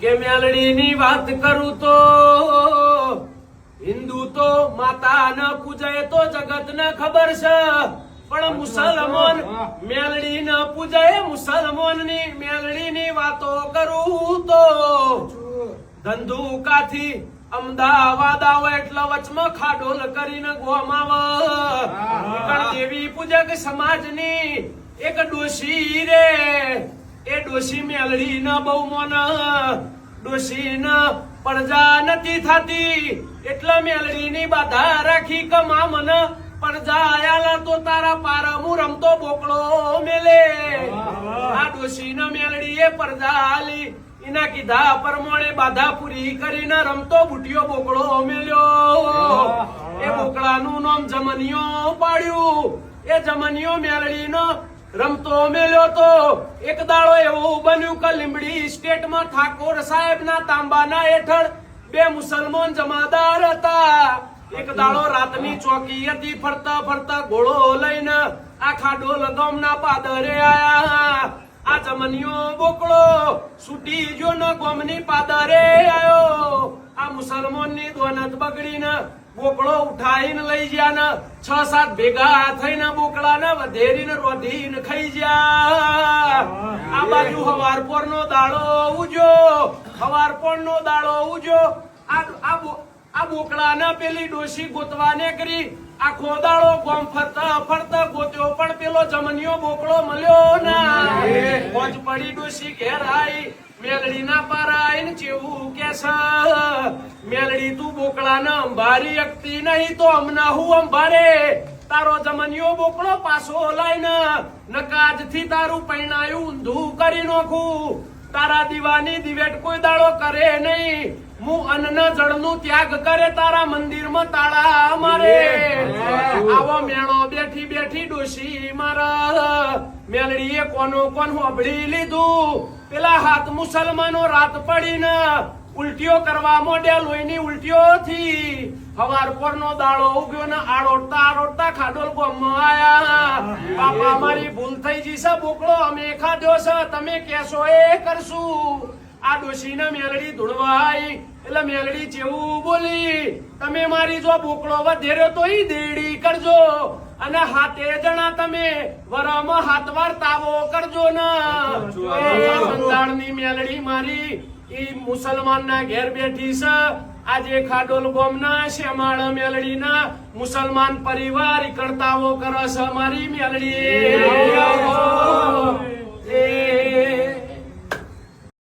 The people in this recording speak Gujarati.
કે મેલડીની વાત કરું તો હિન્દુ તો માતા ન પૂજે તો જગત ને ખબર છે, પણ મુસલમાન મેલડી ન પૂજે. મુસલમાન ની મેલડી ની વાતો કરું તો ધંધુકાથી અમદાવાદ આવે એટલે વચમાં ખાડોલ કરીને ગોમાવ દેવી પૂજક સમાજની એક ડોશી રે. એ ડોશી મેલડી ન બહુ મોન, ડોશી ન પડજા નથી થતી એટલે મેલડી ની બાધા રાખી કમા મન પડજા આયાલા તો તારા પારમું રમતો બોકડો મેલે. આ ડોશી ન મેલડી એ પડજા આલી એના કીધા પ્રમાણે બાધા પૂરી કરીને રમતો બુટિયો બોકડો મેલ્યો. એ બોકડાનું નામ જમનિયો પાડ્યું. એ જમનિયો મેલડીનો રમતો મેલ્યો તો એક દાડો એવું બન્યું કે લીંબડી સ્ટેટમાં ઠાકોર સાહેબના તાંબાના હેઠળ બે મુસલમાન જમાદાર હતા. એક દાડો રાતની ચોકી હતી, ફરતા ફરતા ઘોડો લઈને આખા ડોલ ગામના પાદરે આયા. આ જમનિયો બોકડો છૂટી જો ન ગોમની પાદરે આયો. આ મુસલમાન ની દોનત બગડીને બોકડો ઉઠાઈને લઈ ગયા ને 6-7 ભેગા થઈને બોકડા ને વધેરીને રોધીને ખાઈ ગયા. આ બાજુ હવારપોર નો દાડો ઉજો, હવારપોર નો દાડો ઉજો. આ બોકડા ને પેલી ડોશી ગોતવાને કરી આખો દાડો ગોમ ફરતા ફરતા ગોત્યો, પણ પેલો જમનિયો બોકડો મળ્યો ના. મોજ પડી ડોશી ઘેર આઈ, મેલડી ના પારાઈને ચેવું કે છે, મેલડી તું બોકડા ને અંબારી એકતી નહીં તો હમણાં હું અંબારે. તારો જમનિયો બોકડો પાછો લાઈને નકાજ થી તારું પૈણાયું ઊંધું કરી નાખું. તારા દીવાની દિવેટ કોઈ દાડો કરે નહીં, હું અન્ન જળનું ત્યાગ કરે તારા મંદિરમાં તાળા મારે. આવો મેળો બેઠી બેઠી ડોશી મારા મેલડીએ કોનો કોન હોબળી લીધું. પેલા હાથ મુસલમાનો રાત પડીને ઉલટીઓ કરવા મોડ્યા, લોહીની ઉલટીઓ થી હવારપોર નો દાડો ઉગ્યો ને આડોડતા આડોડતા ખાડોલ ગામમાં આયા. બાપા મારી ભૂલ થઈ જશે, બોકડો અમે ખાધો છે, તમે કેશો એ કરશું. આ ડોશીને મેલડી ધૂળવાઈ એટલે મેલડી જેવું બોલી, તમે મારી જો બોકડો વધેર્યો તો ઈ દેડી કરજો, અને હાથે જણા તમે વરમાં હાથ વાર તાવો કરજો ને. સંધાણની મેલડી મારી ઈ મુસલમાન ના ઘેર બેઠી છે. આજે ખાડોલ ગામના શ્યામાળ મેલડી ના મુસલમાન પરિવાર કરતાવો કરે છે મારી મેલડી.